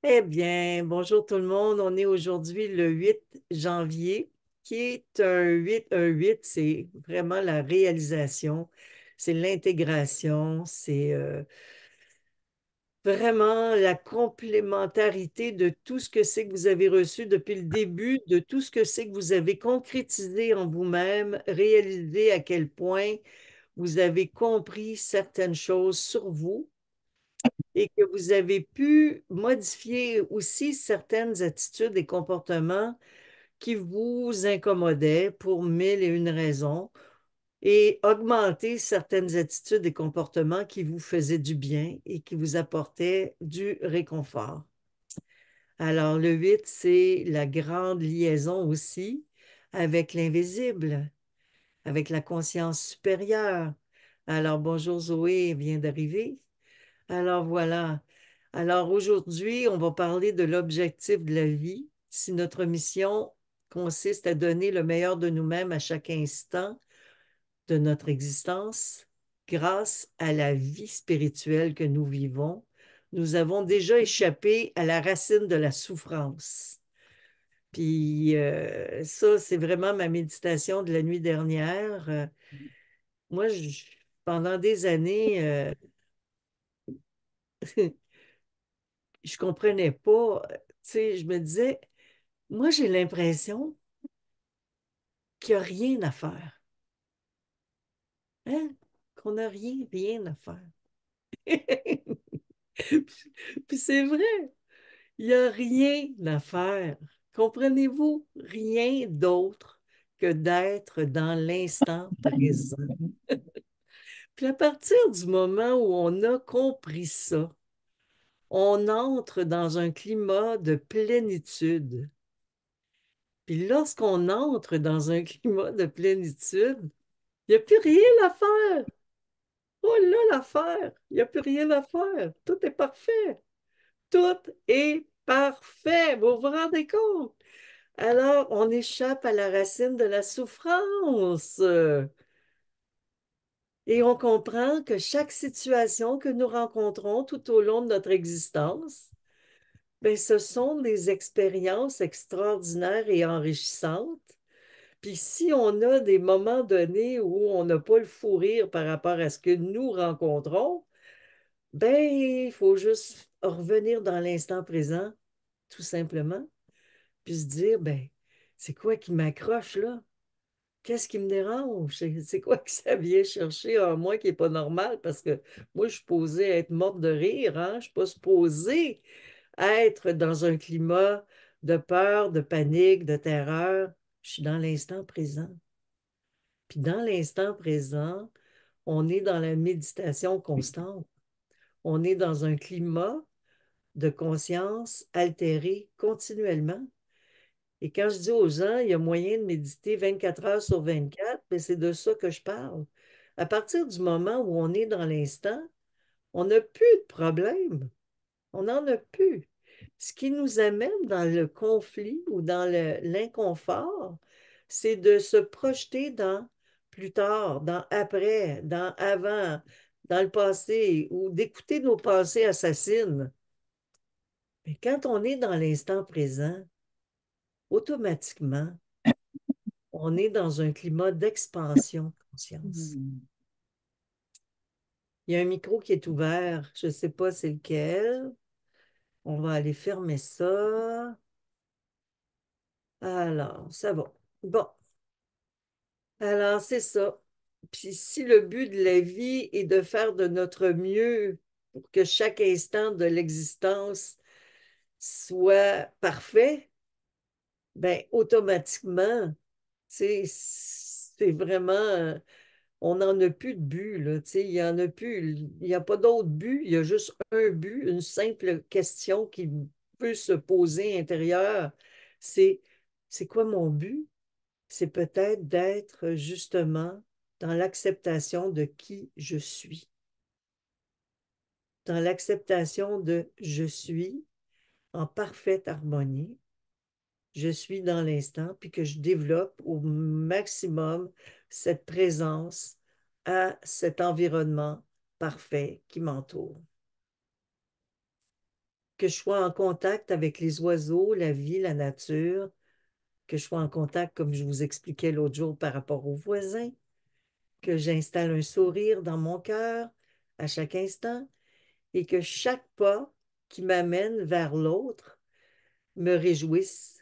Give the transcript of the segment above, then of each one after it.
Eh bien, bonjour tout le monde. On est aujourd'hui le 8 janvier, qui est un 8, c'est vraiment la réalisation, c'est l'intégration, c'est vraiment la complémentarité de tout ce que c'est que vous avez reçu depuis le début, de tout ce que c'est que vous avez concrétisé en vous-même, réalisé à quel point vous avez compris certaines choses sur vous et que vous avez pu modifier aussi certaines attitudes et comportements qui vous incommodaient pour mille et une raisons et augmenter certaines attitudes et comportements qui vous faisaient du bien et qui vous apportaient du réconfort. Alors, le 8, c'est la grande liaison aussi avec l'invisible, avec la conscience supérieure. Alors, bonjour Zoé, elle vient d'arriver. Alors voilà. Alors aujourd'hui, on va parler de l'objectif de la vie. Si notre mission consiste à donner le meilleur de nous-mêmes à chaque instant de notre existence, grâce à la vie spirituelle que nous vivons, nous avons déjà échappé à la racine de la souffrance. Puis ça, c'est vraiment ma méditation de la nuit dernière. Moi, pendant des années, je comprenais pas. Tu sais, je me disais, moi, j'ai l'impression qu'il n'y a rien à faire. Hein? Qu'on n'a rien à faire. Puis c'est vrai, il n'y a rien à faire. Comprenez-vous? Rien d'autre que d'être dans l'instant présent. Puis à partir du moment où on a compris ça, on entre dans un climat de plénitude. Puis lorsqu'on entre dans un climat de plénitude, il n'y a plus rien à faire. Oh là, l'affaire. Il n'y a plus rien à faire. Tout est parfait. Tout est parfait. Vous vous rendez compte? Alors, on échappe à la racine de la souffrance. Et on comprend que chaque situation que nous rencontrons tout au long de notre existence, ben, ce sont des expériences extraordinaires et enrichissantes. Puis si on a des moments donnés où on n'a pas le fou rire par rapport à ce que nous rencontrons, ben, il faut juste revenir dans l'instant présent, tout simplement, puis se dire, ben, c'est quoi qui m'accroche là? Qu'est-ce qui me dérange? C'est quoi que ça vient chercher en moi qui n'est pas normal? Parce que moi, je suis supposée être morte de rire, hein? Je ne suis pas supposée être dans un climat de peur, de panique, de terreur. Je suis dans l'instant présent. Puis dans l'instant présent, on est dans la méditation constante. On est dans un climat de conscience altéré continuellement. Et quand je dis aux gens, il y a moyen de méditer 24 heures sur 24, ben c'est de ça que je parle. À partir du moment où on est dans l'instant, on n'a plus de problème. On n'en a plus. Ce qui nous amène dans le conflit ou dans l'inconfort, c'est de se projeter dans plus tard, dans après, dans avant, dans le passé, ou d'écouter nos pensées assassines. Mais quand on est dans l'instant présent, automatiquement, on est dans un climat d'expansion de conscience. Hmm. Il y a un micro qui est ouvert, je ne sais pas c'est lequel. On va aller fermer ça. Alors, ça va. Bon, alors c'est ça. Puis si le but de la vie est de faire de notre mieux pour que chaque instant de l'existence soit parfait, ben automatiquement, c'est vraiment, on n'en a plus de but, là, tu sais, il y en a plus, il n'y a pas d'autre but, il y a juste un but, une simple question qui peut se poser intérieure, c'est c'est quoi mon but? C'est peut-être d'être justement dans l'acceptation de qui je suis, dans l'acceptation de je suis en parfaite harmonie, je suis dans l'instant, puis que je développe au maximum cette présence à cet environnement parfait qui m'entoure. que je sois en contact avec les oiseaux, la vie, la nature, que je sois en contact, comme je vous expliquais l'autre jour, par rapport aux voisins, que j'installe un sourire dans mon cœur à chaque instant et que chaque pas qui m'amène vers l'autre me réjouisse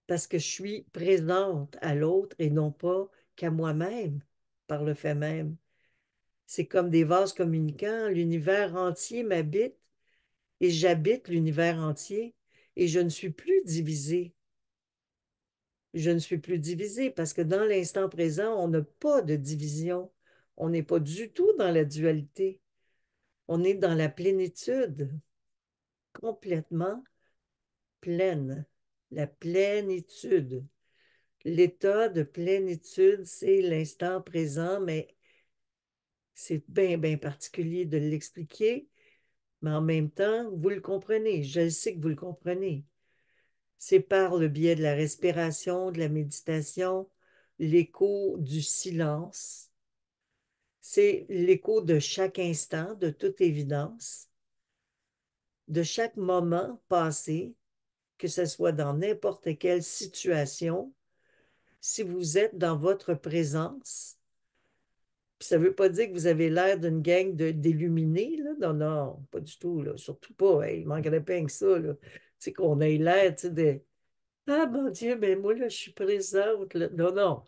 parce que je suis présente à l'autre et non pas qu'à moi-même par le fait même. C'est comme des vases communicants, l'univers entier m'habite et j'habite l'univers entier et je ne suis plus divisée. Je ne suis plus divisée parce que dans l'instant présent, on n'a pas de division. On n'est pas du tout dans la dualité. On est dans la plénitude, complètement pleine. La plénitude. L'état de plénitude, c'est l'instant présent, mais c'est bien, bien particulier de l'expliquer, mais en même temps, vous le comprenez. Je sais que vous le comprenez. C'est par le biais de la respiration, de la méditation, l'écho du silence. C'est l'écho de chaque instant, de toute évidence, de chaque moment passé, que ce soit dans n'importe quelle situation. Si vous êtes dans votre présence, puis ça ne veut pas dire que vous avez l'air d'une gang d'illuminés, là. Non, non, pas du tout, là. Surtout pas. Hey, il manquerait pas que ça, là. Tu sais, qu'on ait l'air, tu sais, de Ah, mon Dieu, mais moi, là, je suis présente, là. Non, non.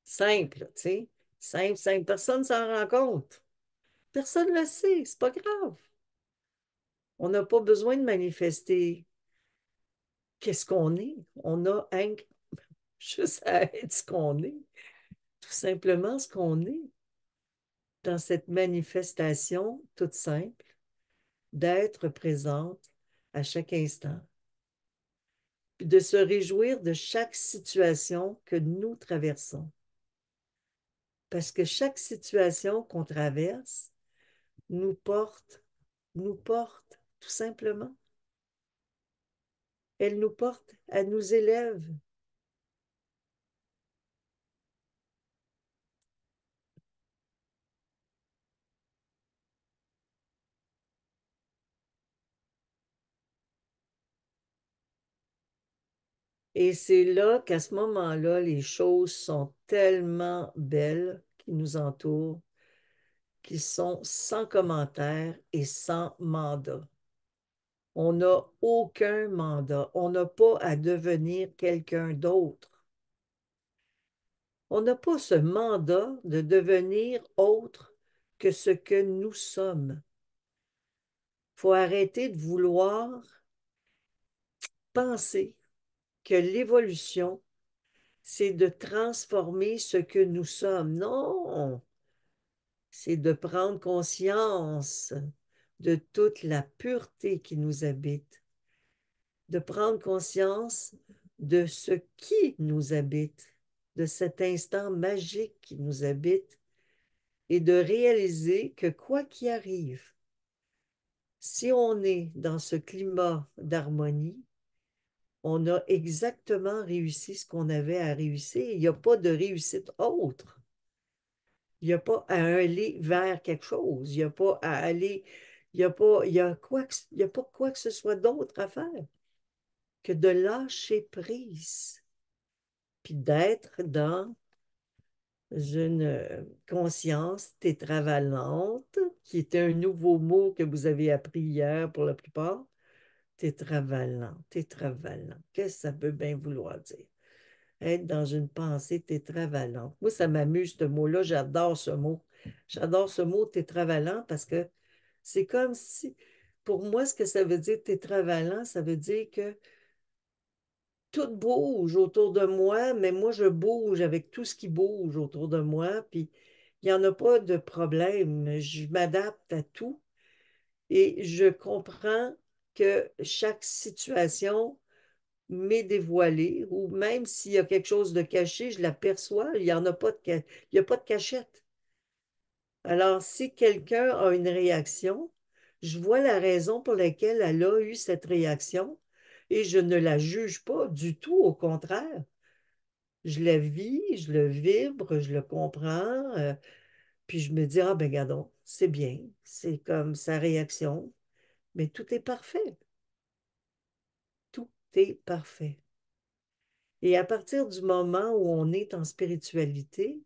Simple, là, tu sais. Simple, simple. Personne ne s'en rend compte. Personne ne le sait. C'est pas grave. On n'a pas besoin de manifester qu'est-ce qu'on est. On a juste à être ce qu'on est. Tout simplement ce qu'on est dans cette manifestation toute simple d'être présente à chaque instant, puis de se réjouir de chaque situation que nous traversons. Parce que chaque situation qu'on traverse nous porte, tout simplement. Elle nous porte, elle nous élève. Et c'est là qu'à ce moment-là, les choses sont tellement belles qui nous entourent, qui sont sans commentaire et sans mandat. On n'a aucun mandat. On n'a pas à devenir quelqu'un d'autre. On n'a pas ce mandat de devenir autre que ce que nous sommes. Il faut arrêter de vouloir penser que l'évolution, c'est de transformer ce que nous sommes. Non, c'est de prendre conscience de toute la pureté qui nous habite, de prendre conscience de ce qui nous habite, de cet instant magique qui nous habite, et de réaliser que quoi qu'il arrive, si on est dans ce climat d'harmonie, on a exactement réussi ce qu'on avait à réussir. Il n'y a pas de réussite autre. Il n'y a pas à aller vers quelque chose. Il n'y a pas à aller, il n'y a pas, il y a pas quoi que ce soit d'autre à faire que de lâcher prise, puis d'être dans une conscience tétravalente, qui était un nouveau mot que vous avez appris hier pour la plupart. Tétravalant, tétravalant. Qu'est-ce que ça peut bien vouloir dire? Être dans une pensée tétravalente. Moi, ça m'amuse ce mot-là. J'adore ce mot. J'adore ce mot tétravalant parce que c'est comme si, pour moi, ce que ça veut dire tétravalant, ça veut dire que tout bouge autour de moi, mais moi, je bouge avec tout ce qui bouge autour de moi, puis il n'y en a pas de problème. Je m'adapte à tout et je comprends que chaque situation m'est dévoilée, ou même s'il y a quelque chose de caché, je l'aperçois, il n'y en a pas il y a pas de cachette. Alors, si quelqu'un a une réaction, je vois la raison pour laquelle elle a eu cette réaction et je ne la juge pas du tout, au contraire. Je la vis, je le vibre, je le comprends, puis je me dis, ah ben, regardons, c'est bien, c'est comme sa réaction, mais tout est parfait. T'es parfait. Et à partir du moment où on est en spiritualité,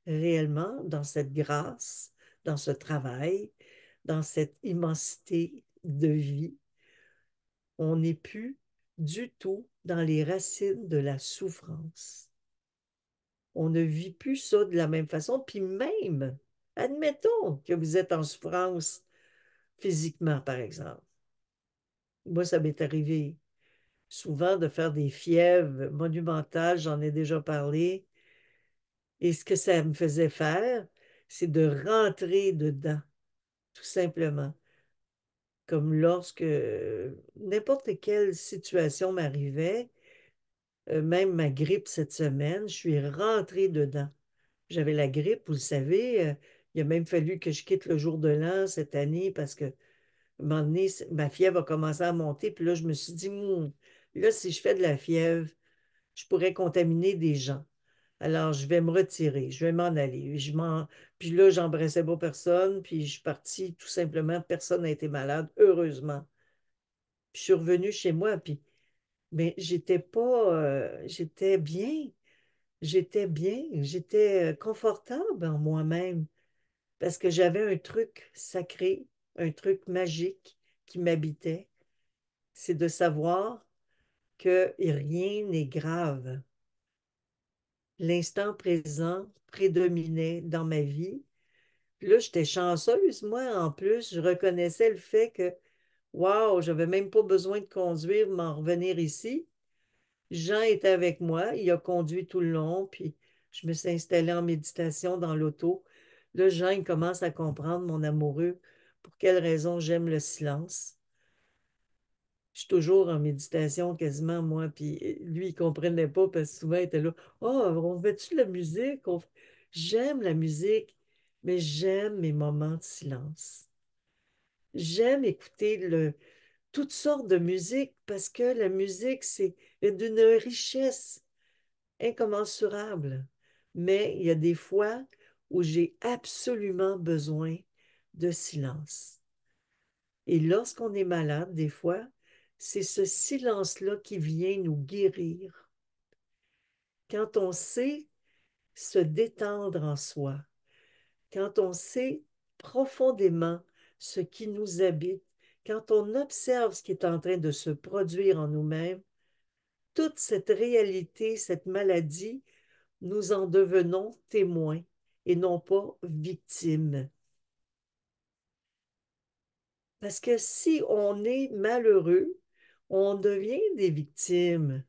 réellement, dans cette grâce, dans ce travail, dans cette immensité de vie, on n'est plus du tout dans les racines de la souffrance. On ne vit plus ça de la même façon. Puis même, admettons que vous êtes en souffrance physiquement, par exemple. Moi, ça m'est arrivé souvent de faire des fièvres monumentales, j'en ai déjà parlé. Et ce que ça me faisait faire, c'est de rentrer dedans, tout simplement. Comme lorsque n'importe quelle situation m'arrivait, même ma grippe cette semaine, je suis rentrée dedans. J'avais la grippe, vous le savez. Il a même fallu que je quitte le jour de l'an cette année parce que, à un moment donné, ma fièvre a commencé à monter. Puis là, je me suis dit, là, si je fais de la fièvre, je pourrais contaminer des gens. Alors, je vais me retirer, je vais m'en aller. Puis là, j'embrassais pas personne, puis je suis partie tout simplement. Personne n'a été malade, heureusement. Puis je suis revenue chez moi, puis mais j'étais pas, j'étais bien, j'étais confortable en moi-même parce que j'avais un truc sacré, un truc magique qui m'habitait. C'est de savoir que rien n'est grave. L'instant présent prédominait dans ma vie. Puis là, j'étais chanceuse, moi, en plus, je reconnaissais le fait que, waouh, j'avais même pas besoin de conduire, m'en revenir ici. Jean était avec moi, il a conduit tout le long, puis je me suis installée en méditation dans l'auto. Là, Jean, il commence à comprendre, mon amoureux, pour quelle raison j'aime le silence. Je suis toujours en méditation quasiment, moi, puis lui, il comprenait pas parce que souvent, il était là, « Oh, on fait-tu de la musique? J'aime la musique, mais j'aime mes moments de silence. J'aime écouter toutes sortes de musique parce que la musique, c'est d'une richesse incommensurable. Mais il y a des fois où j'ai absolument besoin de silence. Et lorsqu'on est malade, des fois, c'est ce silence-là qui vient nous guérir. Quand on sait se détendre en soi, quand on sait profondément ce qui nous habite, quand on observe ce qui est en train de se produire en nous-mêmes, toute cette réalité, cette maladie, nous en devenons témoins et non pas victimes. Parce que si on est malheureux, on devient des victimes.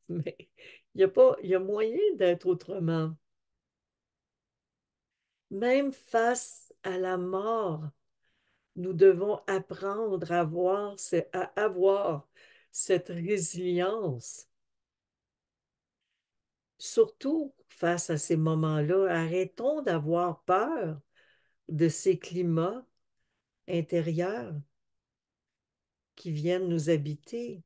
Mais il y a pas, il y a moyen d'être autrement. Même face à la mort, nous devons apprendre à avoir cette résilience. Surtout face à ces moments-là, arrêtons d'avoir peur de ces climats intérieurs qui viennent nous habiter.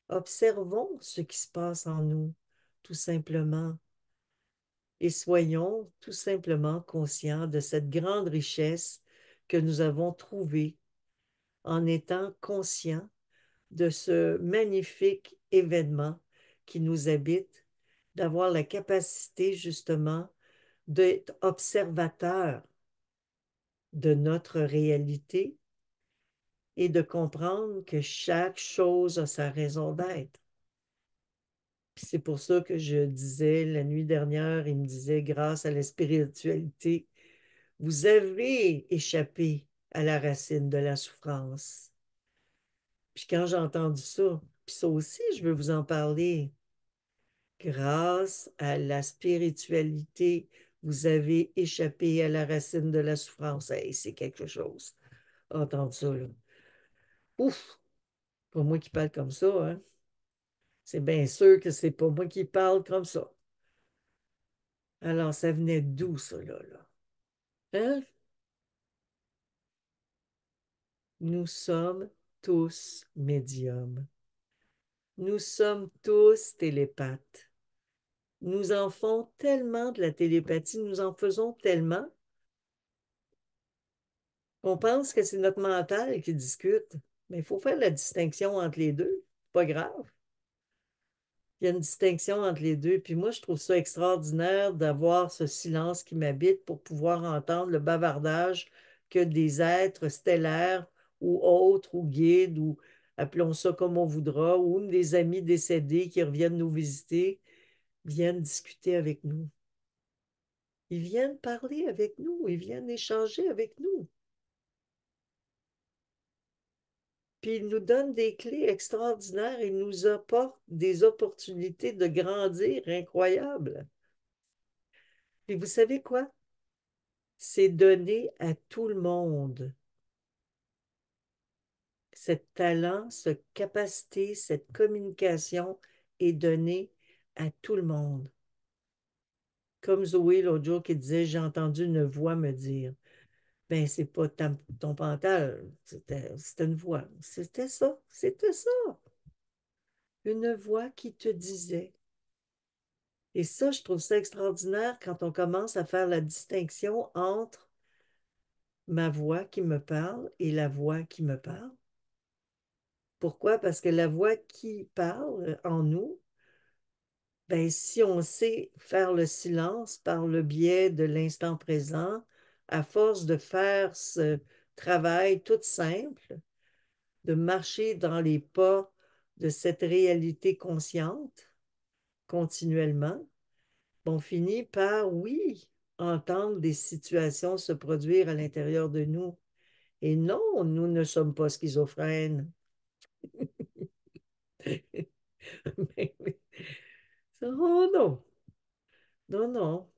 Observons ce qui se passe en nous, tout simplement, et soyons tout simplement conscients de cette grande richesse que nous avons trouvée en étant conscients de ce magnifique événement qui nous habite, d'avoir la capacité justement d'être observateur de notre réalité et de comprendre que chaque chose a sa raison d'être. Puis c'est pour ça que je disais la nuit dernière, il me disait, grâce à la spiritualité, vous avez échappé à la racine de la souffrance. Puis quand j'ai entendu ça, puis ça aussi, je veux vous en parler, grâce à la spiritualité, vous avez échappé à la racine de la souffrance. Hey, c'est quelque chose. Entendre ça, là. Ouf! Pas moi qui parle comme ça, hein? C'est bien sûr que c'est pas moi qui parle comme ça. Alors, ça venait d'où, ça, là? Hein? Nous sommes tous médiums. Nous sommes tous télépathes. Nous en font tellement de la télépathie, nous en faisons tellement qu'on pense que c'est notre mental qui discute. Mais il faut faire la distinction entre les deux. Pas grave. Il y a une distinction entre les deux. Puis moi, je trouve ça extraordinaire d'avoir ce silence qui m'habite pour pouvoir entendre le bavardage que des êtres stellaires ou autres, ou guides, ou appelons ça comme on voudra, ou des amis décédés qui reviennent nous visiter, viennent discuter avec nous. Ils viennent parler avec nous, ils viennent échanger avec nous. Puis ils nous donnent des clés extraordinaires, ils nous apportent des opportunités de grandir incroyables. Et vous savez quoi? C'est donné à tout le monde. Cet talent, cette capacité, cette communication est donnée à tout le monde. Comme Zoé l'autre jour qui disait, j'ai entendu une voix me dire, ben c'est pas ton pantal, c'était une voix. C'était ça, une voix qui te disait. Et ça, je trouve ça extraordinaire quand on commence à faire la distinction entre ma voix qui me parle et la voix qui me parle. Pourquoi? Parce que la voix qui parle en nous, ben, si on sait faire le silence par le biais de l'instant présent, à force de faire ce travail tout simple, de marcher dans les pas de cette réalité consciente continuellement, on finit par, oui, entendre des situations se produire à l'intérieur de nous. Et non, nous ne sommes pas schizophrènes. Mais oui. Oh non, non, non.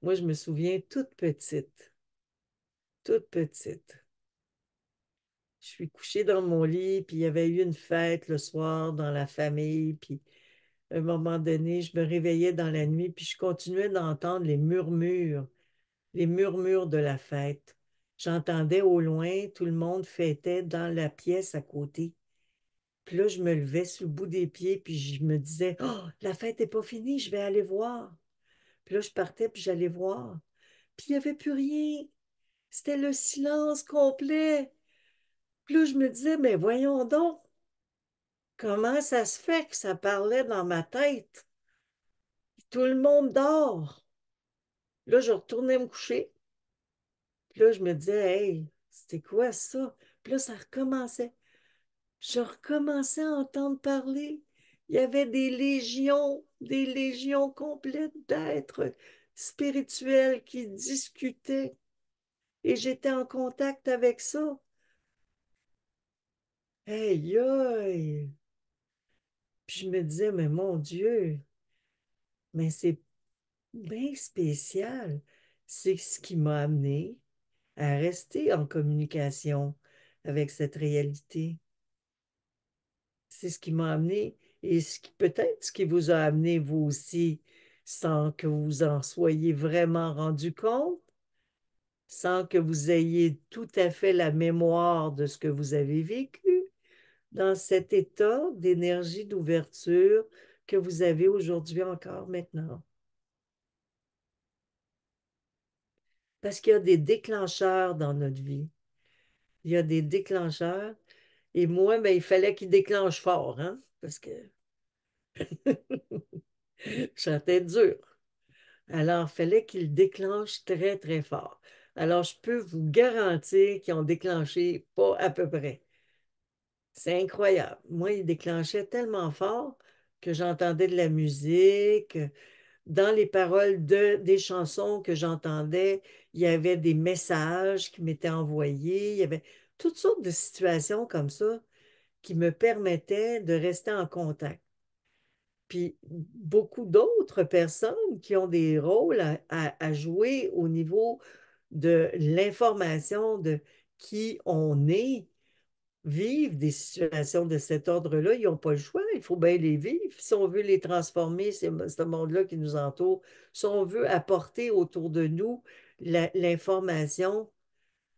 Moi, je me souviens toute petite. Je suis couchée dans mon lit, puis il y avait eu une fête le soir dans la famille, puis à un moment donné, je me réveillais dans la nuit, puis je continuais d'entendre les murmures de la fête. J'entendais au loin, tout le monde fêtait dans la pièce à côté. Puis là, je me levais sur le bout des pieds, puis je me disais, oh, la fête n'est pas finie, je vais aller voir. Puis là, je partais, puis j'allais voir. Puis il n'y avait plus rien. C'était le silence complet. Puis là, je me disais, mais voyons donc, comment ça se fait que ça parlait dans ma tête? Tout le monde dort. Là, je retournais me coucher. Puis là, je me disais, hey, c'était quoi ça? Puis là, ça recommençait. Je recommençais à entendre parler. Il y avait des légions complètes d'êtres spirituels qui discutaient. Et j'étais en contact avec ça. Aïe, aïe! Puis je me disais, mais mon Dieu, mais c'est bien spécial. C'est ce qui m'a amené à rester en communication avec cette réalité. C'est ce qui m'a amené et peut-être ce qui vous a amené vous aussi sans que vous en soyez vraiment rendu compte, sans que vous ayez tout à fait la mémoire de ce que vous avez vécu dans cet état d'énergie d'ouverture que vous avez aujourd'hui encore maintenant. Parce qu'il y a des déclencheurs dans notre vie. Il y a des déclencheurs. Et moi, ben, il fallait qu'ils déclenchent fort, hein? Parce que j'étais dur. Alors, il fallait qu'ils déclenchent très, très fort. Alors, je peux vous garantir qu'ils ont déclenché pas à peu près. C'est incroyable. Moi, ils déclenchaient tellement fort que j'entendais de la musique. Dans les paroles des chansons que j'entendais, il y avait des messages qui m'étaient envoyés. Il y avait toutes sortes de situations comme ça qui me permettaient de rester en contact. Puis beaucoup d'autres personnes qui ont des rôles à jouer au niveau de l'information de qui on est, vivent des situations de cet ordre-là. Ils n'ont pas le choix, il faut bien les vivre. Si on veut les transformer, ce monde-là qui nous entoure, si on veut apporter autour de nous l'information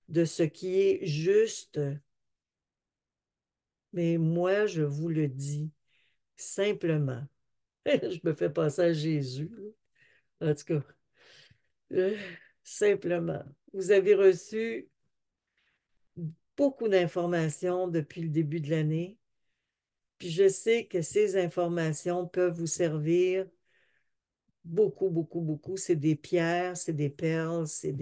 de ce qui est juste, mais moi, je vous le dis simplement. Je me fais passer à Jésus, là. En tout cas, euh, simplement. Vous avez reçu beaucoup d'informations depuis le début de l'année. Puis je sais que ces informations peuvent vous servir beaucoup, beaucoup, beaucoup. C'est des pierres, c'est des perles, c'est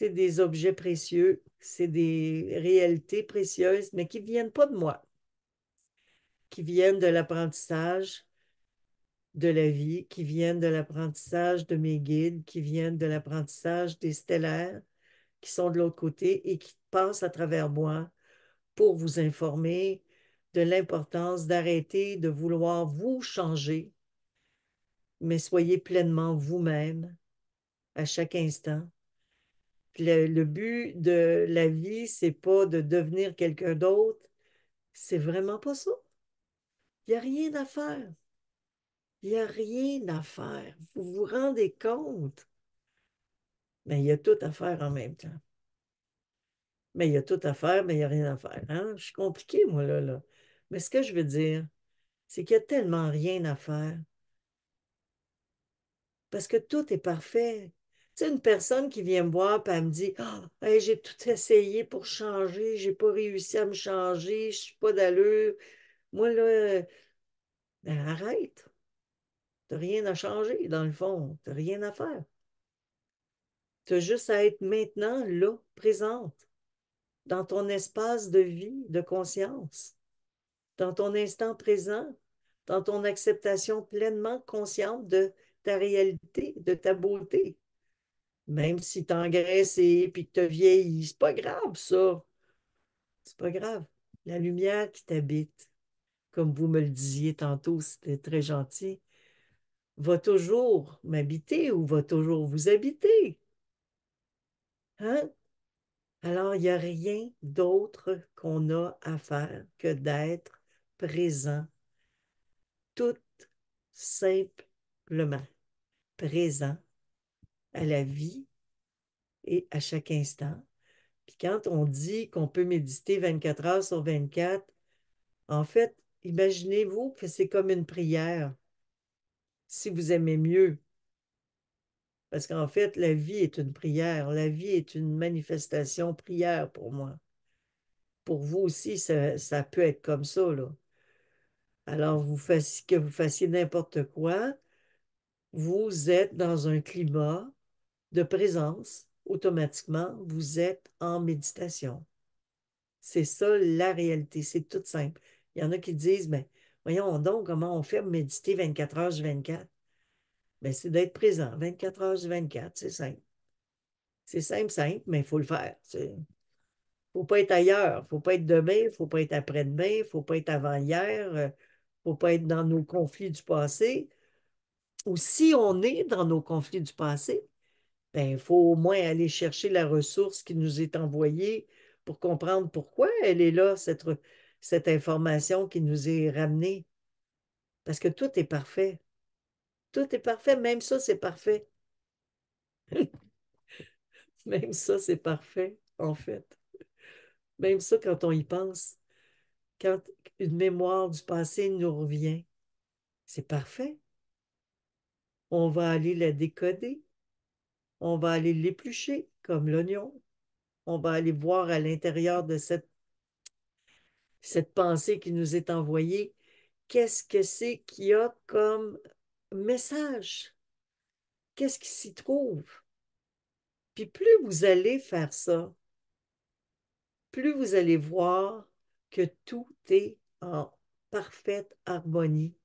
des objets précieux, c'est des réalités précieuses, mais qui ne viennent pas de moi, qui viennent de l'apprentissage de la vie, qui viennent de l'apprentissage de mes guides, qui viennent de l'apprentissage des stellaires, qui sont de l'autre côté et qui passent à travers moi pour vous informer de l'importance d'arrêter de vouloir vous changer, mais soyez pleinement vous-même à chaque instant. Le but de la vie, c'est pas de devenir quelqu'un d'autre, c'est vraiment pas ça. Il n'y a rien à faire. Il n'y a rien à faire. Vous vous rendez compte? Mais il y a tout à faire en même temps. Mais il y a tout à faire, mais il n'y a rien à faire. Hein? Je suis compliqué, moi, là. Mais ce que je veux dire, c'est qu'il y a tellement rien à faire parce que tout est parfait. Tu sais, une personne qui vient me voir et elle me dit ah, hey, j'ai tout essayé pour changer, j'ai pas réussi à me changer, je suis pas d'allure. Moi, là, ben, arrête. T'as rien à changer, dans le fond. T'as rien à faire. T'as juste à être maintenant, là, présente, dans ton espace de vie, de conscience, dans ton instant présent, dans ton acceptation pleinement consciente de ta réalité, de ta beauté. Même si t'engraisses et puis que t'as vieilli, c'est pas grave, ça. C'est pas grave. La lumière qui t'habite, comme vous me le disiez tantôt, c'était très gentil, va toujours m'habiter ou va toujours vous habiter. Hein? Alors, il n'y a rien d'autre qu'on a à faire que d'être présent, tout simplement présent à la vie et à chaque instant. Puis quand on dit qu'on peut méditer 24 heures sur 24, en fait, imaginez-vous que c'est comme une prière, si vous aimez mieux. Parce qu'en fait, la vie est une prière. La vie est une manifestation prière pour moi. Pour vous aussi, ça peut être comme ça, là. Alors, que vous fassiez n'importe quoi, vous êtes dans un climat de présence. Automatiquement, vous êtes en méditation. C'est ça la réalité. C'est tout simple. Il y en a qui disent, mais voyons donc comment on fait pour méditer 24 heures sur 24. Ben, c'est d'être présent 24 heures sur 24. C'est simple. C'est simple, simple, mais il faut le faire. Il ne faut pas être ailleurs. Il ne faut pas être demain. Il ne faut pas être après-demain. Il ne faut pas être avant-hier. Il ne faut pas être dans nos conflits du passé. Ou si on est dans nos conflits du passé, ben, il faut au moins aller chercher la ressource qui nous est envoyée pour comprendre pourquoi elle est là, cette information qui nous est ramenée. Parce que tout est parfait. Tout est parfait. Même ça, c'est parfait. Même ça, c'est parfait, en fait. Même ça, quand on y pense, quand une mémoire du passé nous revient, c'est parfait. On va aller la décoder. On va aller l'éplucher comme l'oignon. On va aller voir à l'intérieur de cette pensée qui nous est envoyée, qu'est-ce que c'est qu'il y a comme message? Qu'est-ce qui s'y trouve? Puis plus vous allez faire ça, plus vous allez voir que tout est en parfaite harmonie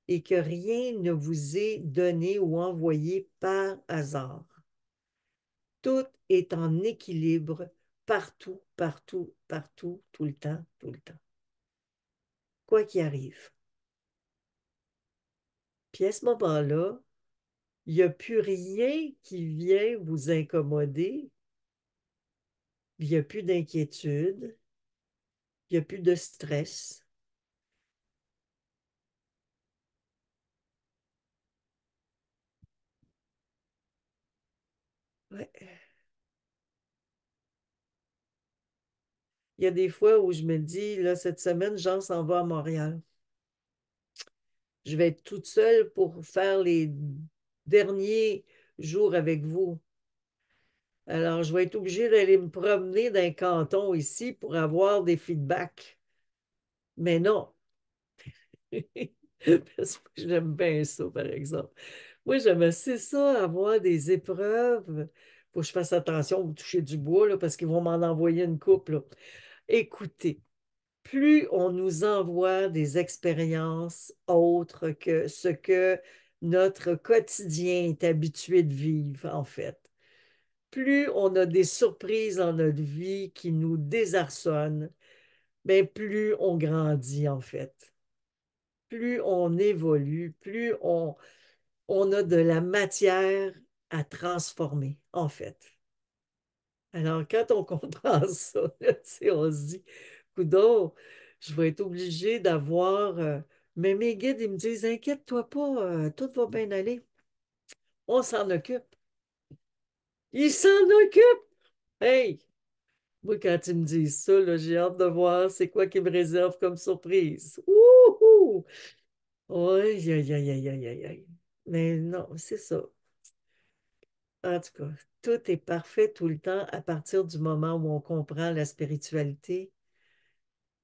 et que rien ne vous est donné ou envoyé par hasard. Tout est en équilibre partout, partout, partout, tout le temps, tout le temps. Quoi qu'il arrive. Puis à ce moment-là, il n'y a plus rien qui vient vous incommoder, il n'y a plus d'inquiétude, il n'y a plus de stress. Ouais. Il y a des fois où je me dis, là, cette semaine, Jean s'en va à Montréal. Je vais être toute seule pour faire les derniers jours avec vous. Alors, je vais être obligée d'aller me promener dans un canton ici pour avoir des feedbacks. Mais non, parce que j'aime bien ça, par exemple. Moi, j'aime assez ça, avoir des épreuves. Faut que je fasse attention au toucher du bois, là, parce qu'ils vont m'en envoyer une couple, là. Écoutez, plus on nous envoie des expériences autres que ce que notre quotidien est habitué de vivre, en fait, plus on a des surprises dans notre vie qui nous désarçonnent, ben plus on grandit, en fait. Plus on évolue, on a de la matière à transformer, en fait. Alors, quand on comprend ça, là, tu sais, on se dit, coudonc, je vais être obligé d'avoir. Mais mes guides, ils me disent, inquiète-toi pas, tout va bien aller. On s'en occupe. Ils s'en occupent! Hey! Moi, quand ils me disent ça, là, j'ai hâte de voir c'est quoi qu'ils me réservent comme surprise. Wouhou! Oui, aïe, aïe, aïe, aïe, aïe, aïe. Mais non, c'est ça. En tout cas, tout est parfait tout le temps à partir du moment où on comprend la spiritualité,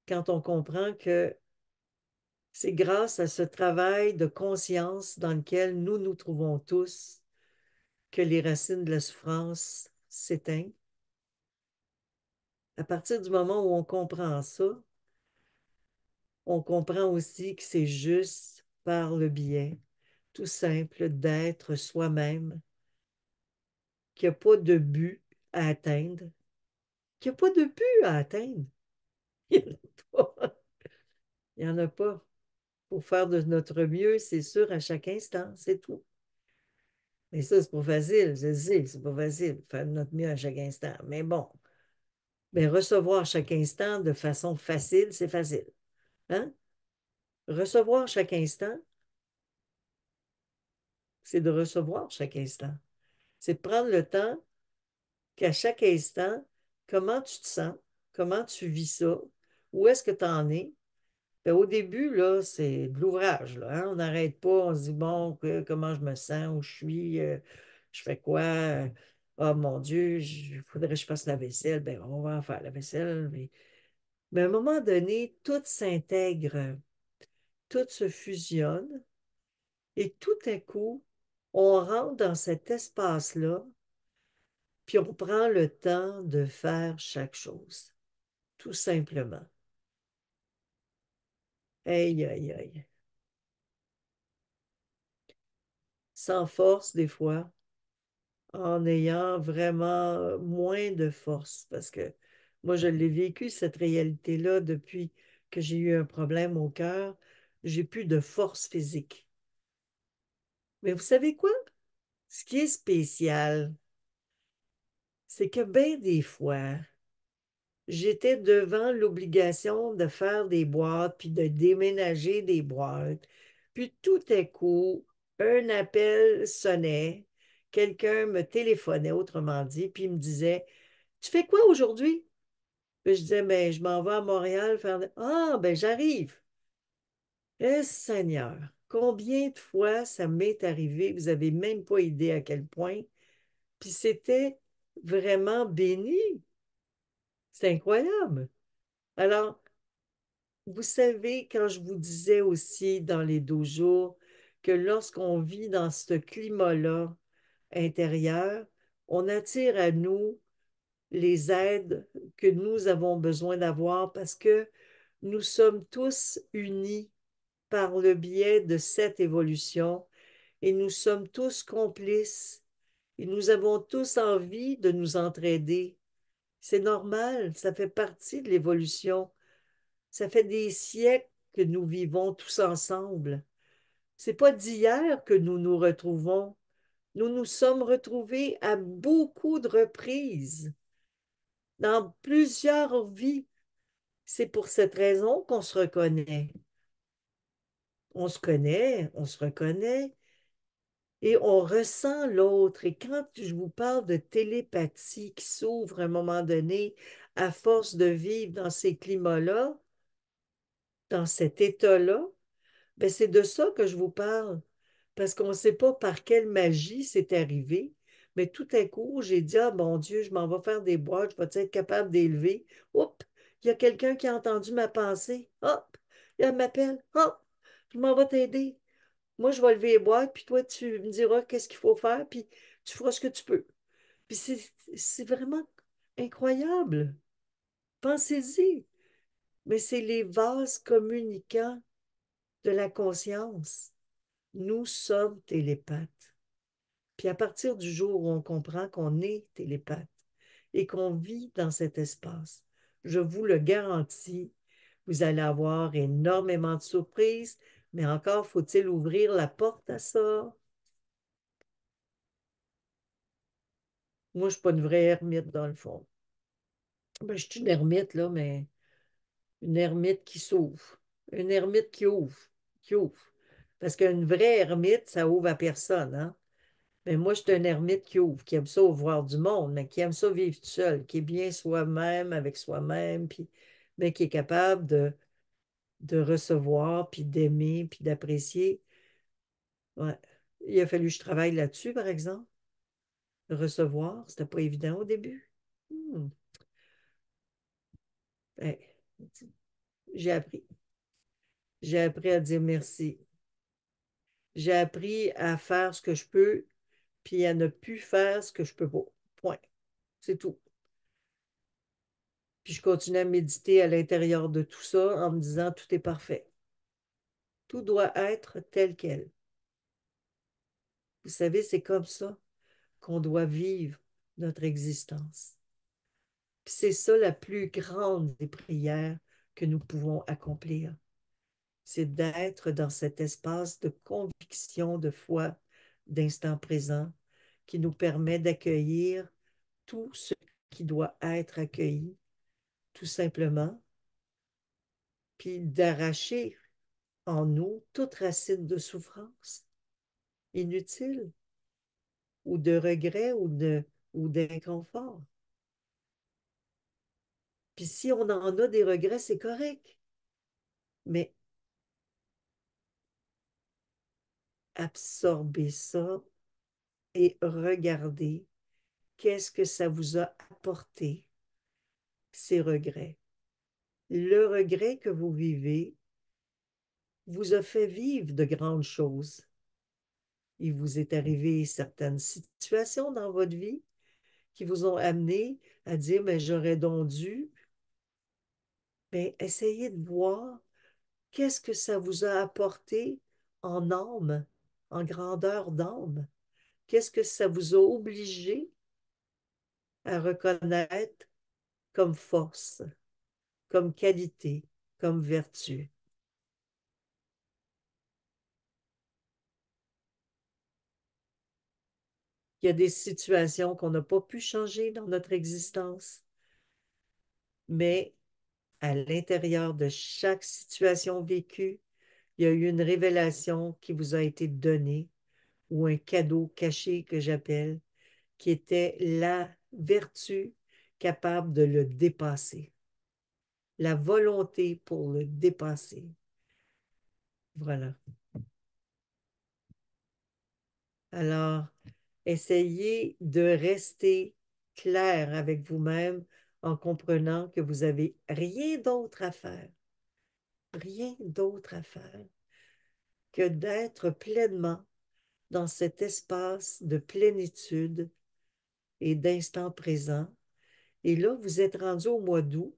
quand on comprend que c'est grâce à ce travail de conscience dans lequel nous nous trouvons tous que les racines de la souffrance s'éteignent. À partir du moment où on comprend ça, on comprend aussi que c'est juste par le biais tout simple d'être soi-même, qu'il n'y a pas de but à atteindre, qu'il n'y a pas de but à atteindre. Il n'y en a pas. Il n'y en a pas. Il faut faire de notre mieux, c'est sûr, à chaque instant, c'est tout. Mais ça, c'est pas facile, je sais, c'est pas facile, faire de notre mieux à chaque instant. Mais bon, mais recevoir chaque instant de façon facile, c'est facile. Hein? Recevoir chaque instant, c'est de recevoir chaque instant. C'est de prendre le temps qu'à chaque instant, comment tu te sens, comment tu vis ça, où est-ce que tu en es. Ben, au début, là, c'est de l'ouvrage, là, hein. On n'arrête pas, on se dit, bon, comment je me sens, où je suis, je fais quoi, oh mon Dieu, il faudrait que je fasse la vaisselle. Ben, on va en faire la vaisselle. Mais à un moment donné, tout s'intègre, tout se fusionne, et tout à coup, on rentre dans cet espace-là, puis on prend le temps de faire chaque chose, tout simplement. Aïe, aïe, aïe. Sans force, des fois, en ayant vraiment moins de force, parce que moi, je l'ai vécu, cette réalité-là, depuis que j'ai eu un problème au cœur. J'ai plus de force physique. Mais vous savez quoi? Ce qui est spécial, c'est que bien des fois, j'étais devant l'obligation de faire des boîtes, puis de déménager des boîtes. Puis tout à coup, un appel sonnait, quelqu'un me téléphonait, autrement dit, puis il me disait, tu fais quoi aujourd'hui? Puis je disais, ben, je m'en vais à Montréal faire. Ah, ben, j'arrive. Eh, Seigneur, combien de fois ça m'est arrivé, vous n'avez même pas idée à quel point. Puis c'était vraiment béni. C'est incroyable. Alors, vous savez, quand je vous disais aussi dans les 12 jours que lorsqu'on vit dans ce climat-là intérieur, on attire à nous les aides que nous avons besoin d'avoir parce que nous sommes tous unis par le biais de cette évolution et nous sommes tous complices et nous avons tous envie de nous entraider. C'est normal, ça fait partie de l'évolution. Ça fait des siècles que nous vivons tous ensemble. C'est pas d'hier que nous nous retrouvons. Nous nous sommes retrouvés à beaucoup de reprises, dans plusieurs vies. C'est pour cette raison qu'on se reconnaît. On se connaît, on se reconnaît et on ressent l'autre. Et quand je vous parle de télépathie qui s'ouvre à un moment donné, à force de vivre dans ces climats-là, dans cet état-là, ben, c'est de ça que je vous parle, parce qu'on ne sait pas par quelle magie c'est arrivé, Mais tout à coup, j'ai dit, ah mon Dieu, je m'en vais faire des boîtes, je vais être capable d'élever. Hop, il y a quelqu'un qui a entendu ma pensée. Hop, elle m'appelle. Hop, je m'en vais t'aider. Moi, je vais lever les boîtes, puis toi, tu me diras qu'est-ce qu'il faut faire, puis tu feras ce que tu peux. Puis c'est vraiment incroyable. Pensez-y. Mais c'est les vases communicants de la conscience. Nous sommes télépathes. Puis à partir du jour où on comprend qu'on est télépathe et qu'on vit dans cet espace, je vous le garantis, vous allez avoir énormément de surprises, mais encore faut-il ouvrir la porte à ça. Moi, je ne suis pas une vraie ermite dans le fond. Ben, je suis une ermite, là, mais une ermite qui s'ouvre. Une ermite qui ouvre. Qui ouvre. Parce qu'une vraie ermite, ça ouvre à personne, hein? Mais moi, je suis un ermite qui ouvre, qui aime ça voir du monde, mais qui aime ça vivre tout seul, qui est bien soi-même avec soi-même, puis, mais qui est capable de recevoir, puis d'aimer, puis d'apprécier. Ouais. Il a fallu que je travaille là-dessus, par exemple. Recevoir, c'était pas évident au début. Hmm. Ouais. J'ai appris. J'ai appris à dire merci. J'ai appris à faire ce que je peux, puis à ne plus faire ce que je peux pas. Point. C'est tout. Puis je continue à méditer à l'intérieur de tout ça en me disant tout est parfait. Tout doit être tel quel. Vous savez, c'est comme ça qu'on doit vivre notre existence. Puis c'est ça la plus grande des prières que nous pouvons accomplir. C'est d'être dans cet espace de conviction, de foi, d'instant présent qui nous permet d'accueillir tout ce qui doit être accueilli, tout simplement, puis d'arracher en nous toute racine de souffrance inutile ou de regret ou d'inconfort. Puis si on en a des regrets, c'est correct, mais absorbez ça et regardez qu'est-ce que ça vous a apporté, ces regrets. Le regret que vous vivez vous a fait vivre de grandes choses. Il vous est arrivé certaines situations dans votre vie qui vous ont amené à dire, mais j'aurais donc dû. Mais essayez de voir qu'est-ce que ça vous a apporté en âme, en grandeur d'âme. Qu'est-ce que ça vous a obligé à reconnaître comme force, comme qualité, comme vertu. Il y a des situations qu'on n'a pas pu changer dans notre existence, mais à l'intérieur de chaque situation vécue, il y a eu une révélation qui vous a été donnée ou un cadeau caché que j'appelle, qui était la vertu capable de le dépasser, la volonté pour le dépasser. Voilà. Alors, essayez de rester clair avec vous-même en comprenant que vous n'avez rien d'autre à faire, rien d'autre à faire que d'être pleinement dans cet espace de plénitude et d'instant présent. Et là, vous êtes rendu au mois d'août.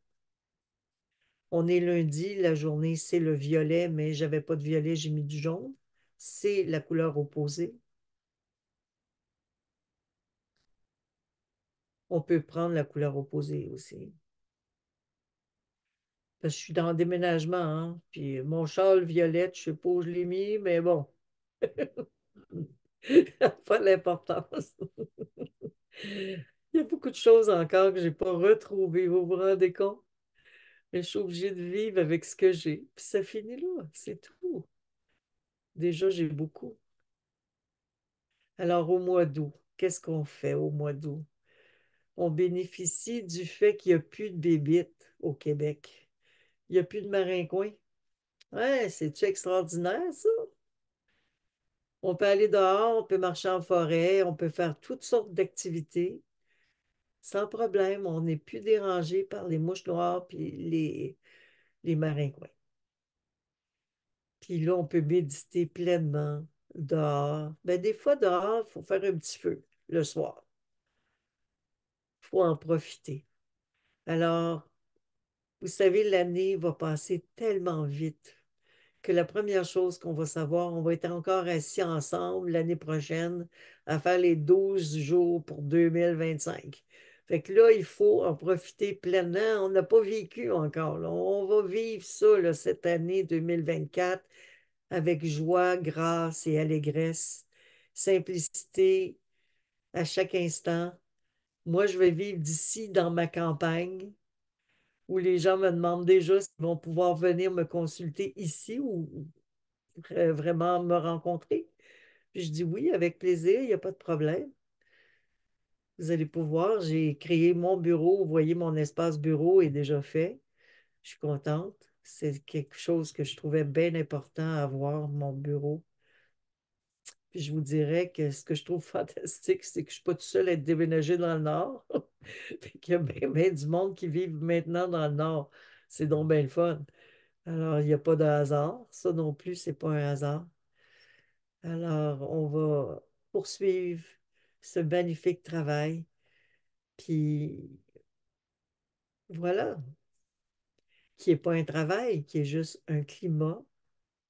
On est lundi, la journée, c'est le violet, mais je n'avais pas de violet, j'ai mis du jaune. C'est la couleur opposée. On peut prendre la couleur opposée aussi. Parce que je suis dans le déménagement, hein. Puis mon châle violette, je sais pas où je l'ai mis, mais bon, pas l'importance. Il y a beaucoup de choses encore que je n'ai pas retrouvées, vous vous rendez compte? Mais je suis obligée de vivre avec ce que j'ai. Puis ça finit là, c'est tout. Déjà, j'ai beaucoup. Alors, au mois d'août, qu'est-ce qu'on fait au mois d'août? On bénéficie du fait qu'il n'y a plus de bébites au Québec. Il n'y a plus de maringouins. Ouais, c'est-tu extraordinaire, ça? On peut aller dehors, on peut marcher en forêt, on peut faire toutes sortes d'activités sans problème. On n'est plus dérangé par les mouches noires puis les maringouins. Puis là, on peut méditer pleinement dehors. Ben, des fois, dehors, il faut faire un petit feu le soir. Il faut en profiter. Alors, vous savez, l'année va passer tellement vite que la première chose qu'on va savoir, on va être encore assis ensemble l'année prochaine à faire les 12 jours pour 2025. Fait que là, il faut en profiter pleinement. On n'a pas vécu encore, là. On va vivre ça, là, cette année 2024 avec joie, grâce et allégresse, simplicité à chaque instant. Moi, je vais vivre d'ici dans ma campagne où les gens me demandent déjà s'ils vont pouvoir venir me consulter ici ou vraiment me rencontrer. Puis je dis oui, avec plaisir, il n'y a pas de problème. Vous allez pouvoir. J'ai créé mon bureau. Vous voyez, mon espace bureau est déjà fait. Je suis contente. C'est quelque chose que je trouvais bien important à avoir, mon bureau. Puis je vous dirais que ce que je trouve fantastique, c'est que je ne suis pas tout seul à être déménagé dans le Nord. Puis qu'il y a bien, bien du monde qui vit maintenant dans le Nord. C'est donc bien le fun. Alors, il n'y a pas de hasard. Ça non plus, c'est pas un hasard. Alors, on va poursuivre ce magnifique travail. Puis voilà, qui n'est pas un travail, qui est juste un climat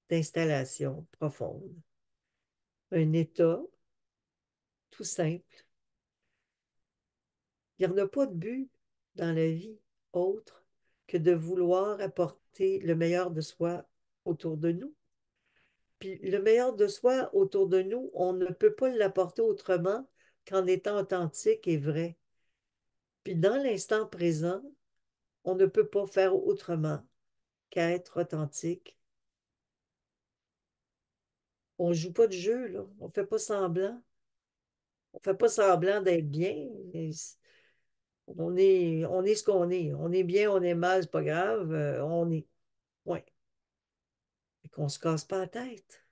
d'installation profonde. Un état tout simple. Il n'y en a pas de but dans la vie autre que de vouloir apporter le meilleur de soi autour de nous. Puis le meilleur de soi autour de nous, on ne peut pas l'apporter autrement qu'en étant authentique et vrai. Puis dans l'instant présent, on ne peut pas faire autrement qu'être authentique. On ne joue pas de jeu, là. On ne fait pas semblant. On ne fait pas semblant d'être bien. On est ce qu'on est. On est bien, on est mal, c'est pas grave. On est. Ouais. Et qu'on ne se casse pas la tête.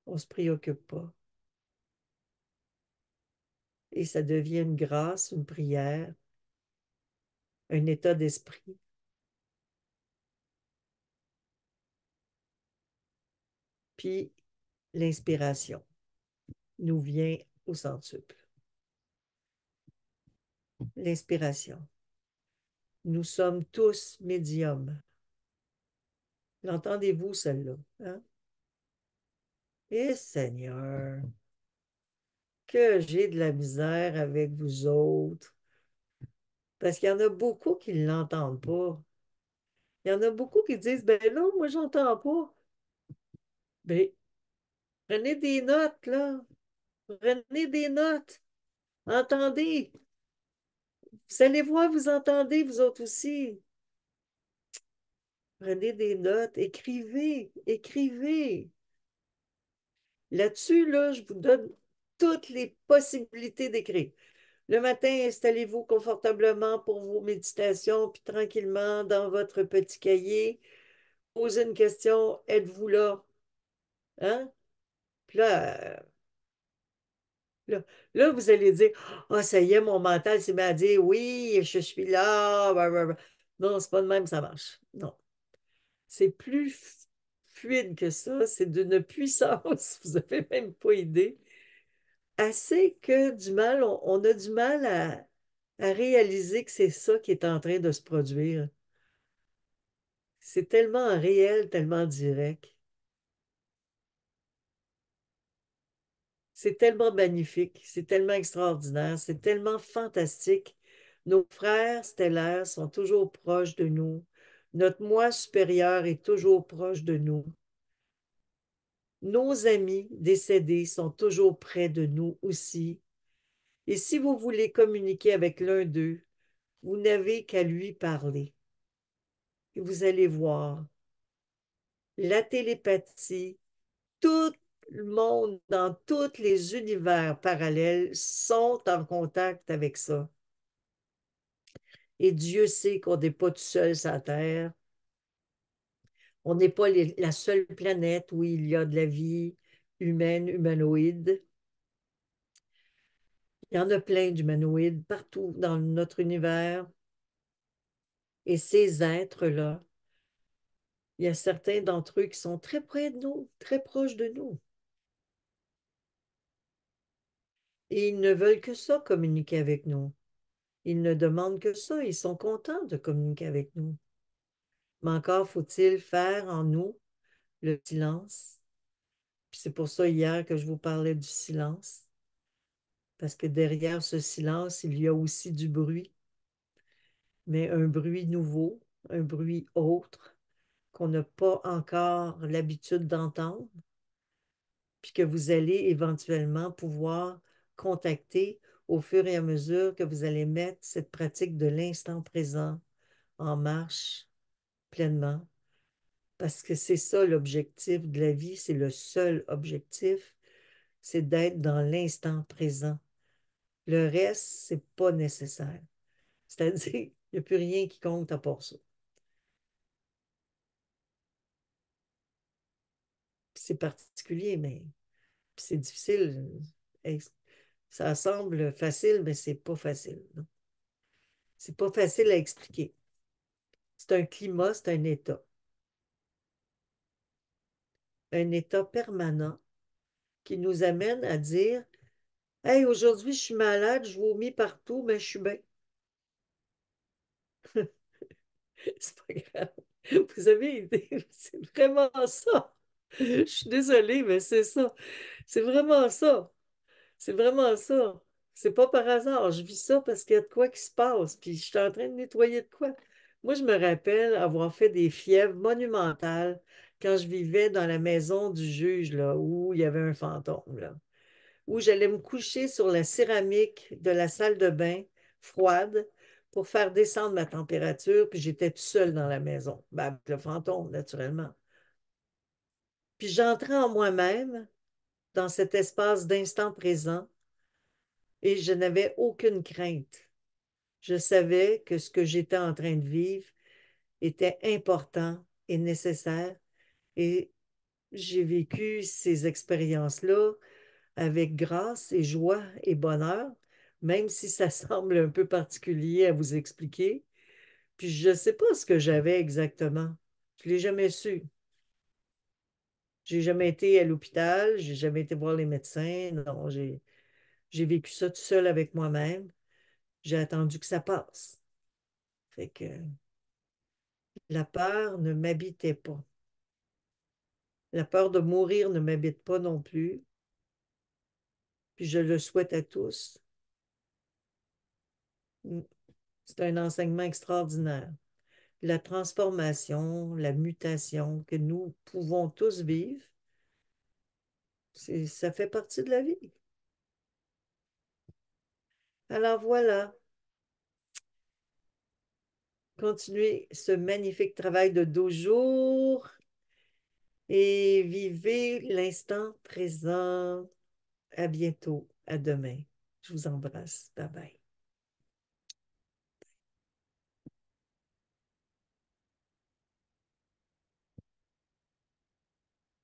On ne se préoccupe pas. Et ça devient une grâce, une prière, un état d'esprit. Puis l'inspiration nous vient au centuple. L'inspiration. Nous sommes tous médiums. L'entendez-vous, celle-là? Hein? Eh Seigneur, que j'ai de la misère avec vous autres. Parce qu'il y en a beaucoup qui ne l'entendent pas. Il y en a beaucoup qui disent, ben non, moi, j'entends pas. Ben, prenez des notes, là. Prenez des notes. Entendez. Vous allez voir, vous entendez, vous autres aussi. Prenez des notes, écrivez, écrivez. Là-dessus, là, je vous donne toutes les possibilités d'écrire. Le matin, installez-vous confortablement pour vos méditations, puis tranquillement dans votre petit cahier, posez une question, êtes-vous là? Hein? Puis là, là, vous allez dire, ah, ça y est, mon mental s'est mis à dire, oui, je suis là. Blablabla. Non, c'est pas de même, ça marche. Non. C'est plus fluide que ça. C'est d'une puissance, vous n'avez même pas idée. Assez que du mal, on a du mal à réaliser que c'est ça qui est en train de se produire. C'est tellement réel, tellement direct. C'est tellement magnifique, c'est tellement extraordinaire, c'est tellement fantastique. Nos frères stellaires sont toujours proches de nous. Notre moi supérieur est toujours proche de nous. Nos amis décédés sont toujours près de nous aussi. Et si vous voulez communiquer avec l'un d'eux, vous n'avez qu'à lui parler. Et vous allez voir, la télépathie, tout le monde dans tous les univers parallèles sont en contact avec ça. Et Dieu sait qu'on n'est pas tout seul sur la Terre. On n'est pas la seule planète où il y a de la vie humaine, humanoïde. Il y en a plein d'humanoïdes partout dans notre univers. Et ces êtres-là, il y a certains d'entre eux qui sont très près de nous, très proches de nous. Et ils ne veulent que ça, communiquer avec nous. Ils ne demandent que ça. Ils sont contents de communiquer avec nous. Mais encore faut-il faire en nous le silence. Puis c'est pour ça hier que je vous parlais du silence. Parce que derrière ce silence, il y a aussi du bruit, mais un bruit nouveau, un bruit autre qu'on n'a pas encore l'habitude d'entendre, puis que vous allez éventuellement pouvoir contacter au fur et à mesure que vous allez mettre cette pratique de l'instant présent en marche pleinement. Parce que c'est ça l'objectif de la vie, c'est le seul objectif, c'est d'être dans l'instant présent. Le reste, c'est pas nécessaire. C'est-à-dire, il n'y a plus rien qui compte à part ça. C'est particulier, mais c'est difficile. Ça semble facile, mais c'est pas facile. Non. C'est pas facile à expliquer. C'est un climat, c'est un état permanent qui nous amène à dire, hey, aujourd'hui, je suis malade, je vomis partout, mais je suis bien. C'est pas grave. Vous avez idée, c'est vraiment ça. Je suis désolée, mais c'est ça. C'est vraiment ça. C'est vraiment ça. C'est pas par hasard. Je vis ça parce qu'il y a de quoi qui se passe. Puis je suis en train de nettoyer de quoi. Moi, je me rappelle avoir fait des fièvres monumentales quand je vivais dans la maison du juge, là, où il y avait un fantôme, là, où j'allais me coucher sur la céramique de la salle de bain froide pour faire descendre ma température, puis j'étais toute seule dans la maison, ben, avec le fantôme, naturellement. Puis j'entrais en moi-même dans cet espace d'instant présent et je n'avais aucune crainte. Je savais que ce que j'étais en train de vivre était important et nécessaire et j'ai vécu ces expériences-là avec grâce et joie et bonheur, même si ça semble un peu particulier à vous expliquer. Puis je ne sais pas ce que j'avais exactement. Je ne l'ai jamais su. J'ai jamais été à l'hôpital, j'ai jamais été voir les médecins. Non, j'ai vécu ça tout seul avec moi-même. J'ai attendu que ça passe. Fait que la peur ne m'habitait pas. La peur de mourir ne m'habite pas non plus. Puis je le souhaite à tous. C'est un enseignement extraordinaire. La transformation, la mutation que nous pouvons tous vivre, ça fait partie de la vie. Alors voilà, continuez ce magnifique travail de 12 jours et vivez l'instant présent. À bientôt, à demain. Je vous embrasse. Bye bye.